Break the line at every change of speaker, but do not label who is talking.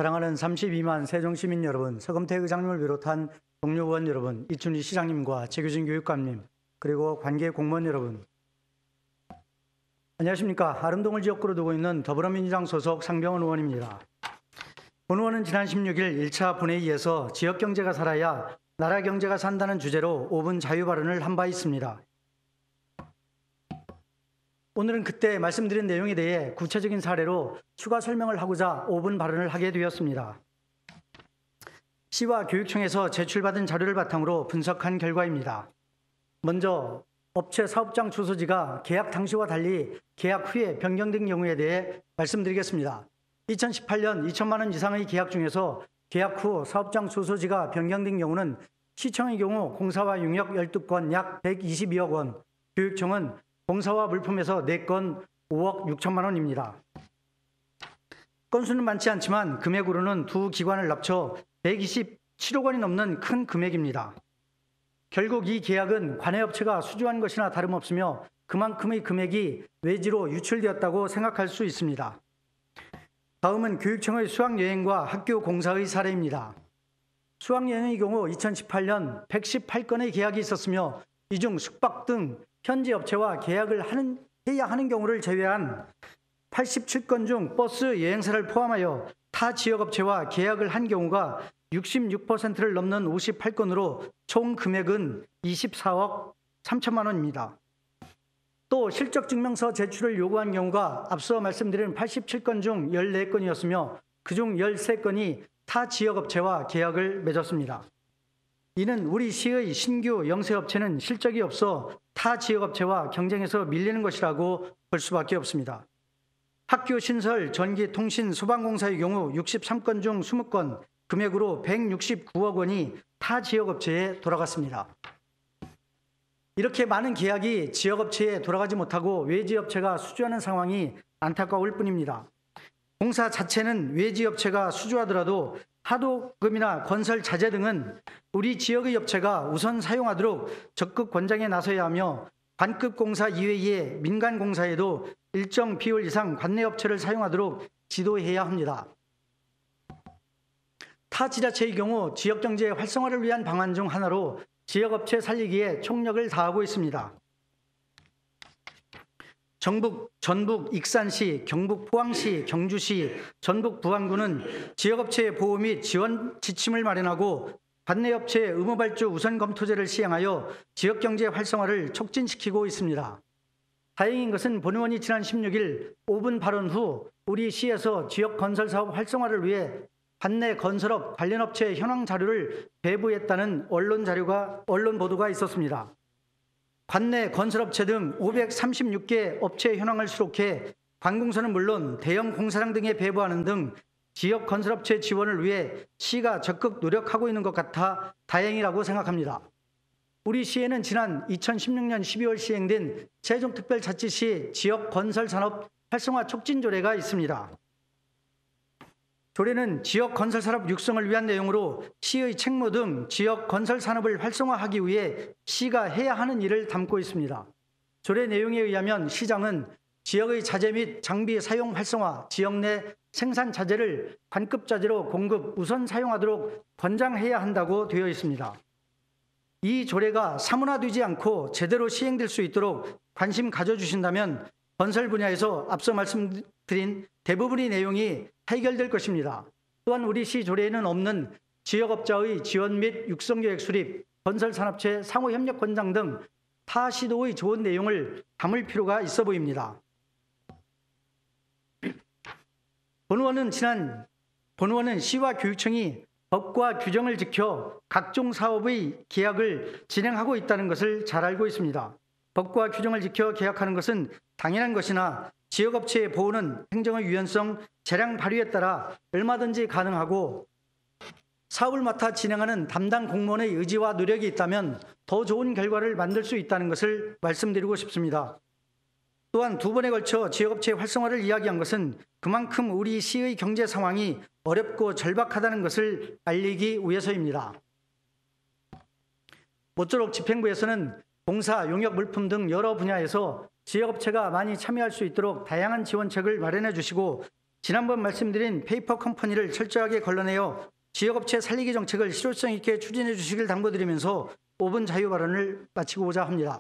사랑하는 32만 세종시민 여러분, 서금태 의장님을 비롯한 동료 의원 여러분, 이춘희 시장님과 최규진 교육감님, 그리고 관계 공무원 여러분, 안녕하십니까. 아름동을 지역구로 두고 있는 더불어민주당 소속 상병원 의원입니다. 본 의원은 지난 16일 1차 본회의에서 지역경제가 살아야 나라 경제가 산다는 주제로 5분 자유 발언을 한 바 있습니다. 오늘은 그때 말씀드린 내용에 대해 구체적인 사례로 추가 설명을 하고자 5분 발언을 하게 되었습니다. 시와 교육청에서 제출받은 자료를 바탕으로 분석한 결과입니다. 먼저 업체 사업장 주소지가 계약 당시와 달리 계약 후에 변경된 경우에 대해 말씀드리겠습니다. 2018년 2천만 원 이상의 계약 중에서 계약 후 사업장 주소지가 변경된 경우는 시청의 경우 공사와 용역 12건 약 122억 원, 교육청은 공사와 물품에서 4건 5억 6천만 원입니다. 건수는 많지 않지만 금액으로는 두 기관을 합쳐 127억 원이 넘는 큰 금액입니다. 결국 이 계약은 관해업체가 수주한 것이나 다름없으며 그만큼의 금액이 외지로 유출되었다고 생각할 수 있습니다. 다음은 교육청의 수학여행과 학교 공사의 사례입니다. 수학여행의 경우 2018년 118건의 계약이 있었으며 이 중 숙박 등 현지 업체와 계약을 해야 하는 경우를 제외한 87건 중 버스 여행사를 포함하여 타 지역업체와 계약을 한 경우가 66%를 넘는 58건으로 총 금액은 24억 3천만 원입니다. 또 실적증명서 제출을 요구한 경우가 앞서 말씀드린 87건 중 14건이었으며 그중 13건이 타 지역업체와 계약을 맺었습니다. 이는 우리 시의 신규 영세업체는 실적이 없어 타 지역업체와 경쟁에서 밀리는 것이라고 볼 수밖에 없습니다. 학교 신설, 전기, 통신, 소방공사의 경우 63건 중 20건, 금액으로 169억 원이 타 지역업체에 돌아갔습니다. 이렇게 많은 계약이 지역업체에 돌아가지 못하고 외지업체가 수주하는 상황이 안타까울 뿐입니다. 공사 자체는 외지업체가 수주하더라도 하도급이나 건설 자재 등은 우리 지역의 업체가 우선 사용하도록 적극 권장에 나서야 하며 관급 공사 이외의 민간 공사에도 일정 비율 이상 관내 업체를 사용하도록 지도해야 합니다. 타 지자체의 경우 지역경제 활성화를 위한 방안 중 하나로 지역업체 살리기에 총력을 다하고 있습니다. 전북 익산시, 경북 포항시, 경주시, 전북 부안군은 지역업체의 보호 및 지원 지침을 마련하고 관내업체의 의무발주 우선 검토제를 시행하여 지역경제 활성화를 촉진시키고 있습니다. 다행인 것은 본 의원이 지난 16일 5분 발언 후 우리 시에서 지역건설사업 활성화를 위해 관내 건설업 관련 업체 현황 자료를 배부했다는 언론 보도가 있었습니다. 관내 건설업체 등 536개 업체 현황을 수록해 관공서는 물론 대형 공사장 등에 배부하는 등 지역 건설업체 지원을 위해 시가 적극 노력하고 있는 것 같아 다행이라고 생각합니다. 우리 시에는 지난 2016년 12월 시행된 세종특별자치시 지역건설산업 활성화 촉진조례가 있습니다. 조례는 지역건설산업 육성을 위한 내용으로 시의 책무 등 지역건설산업을 활성화하기 위해 시가 해야 하는 일을 담고 있습니다. 조례 내용에 의하면 시장은 지역의 자재 및 장비 사용 활성화, 지역 내 생산 자재를 관급 자재로 공급 우선 사용하도록 권장해야 한다고 되어 있습니다. 이 조례가 사문화되지 않고 제대로 시행될 수 있도록 관심 가져주신다면 건설 분야에서 앞서 말씀드린 대부분의 내용이 해결될 것입니다. 또한 우리 시 조례에는 없는 지역업자의 지원 및 육성계획 수립, 건설산업체 상호협력 권장 등 타 시도의 좋은 내용을 담을 필요가 있어 보입니다. 본 의원은 시와 교육청이 법과 규정을 지켜 각종 사업의 계약을 진행하고 있다는 것을 잘 알고 있습니다. 법과 규정을 지켜 계약하는 것은 당연한 것이나 지역업체의 보호는 행정의 유연성, 재량 발휘에 따라 얼마든지 가능하고 사업을 맡아 진행하는 담당 공무원의 의지와 노력이 있다면 더 좋은 결과를 만들 수 있다는 것을 말씀드리고 싶습니다. 또한 두 번에 걸쳐 지역업체 활성화를 이야기한 것은 그만큼 우리 시의 경제 상황이 어렵고 절박하다는 것을 알리기 위해서입니다. 모쪼록 집행부에서는 공사, 용역 물품 등 여러 분야에서 지역업체가 많이 참여할 수 있도록 다양한 지원책을 마련해 주시고 지난번 말씀드린 페이퍼 컴퍼니를 철저하게 걸러내어 지역업체 살리기 정책을 실효성 있게 추진해 주시길 당부드리면서 5분 자유 발언을 마치고자 합니다.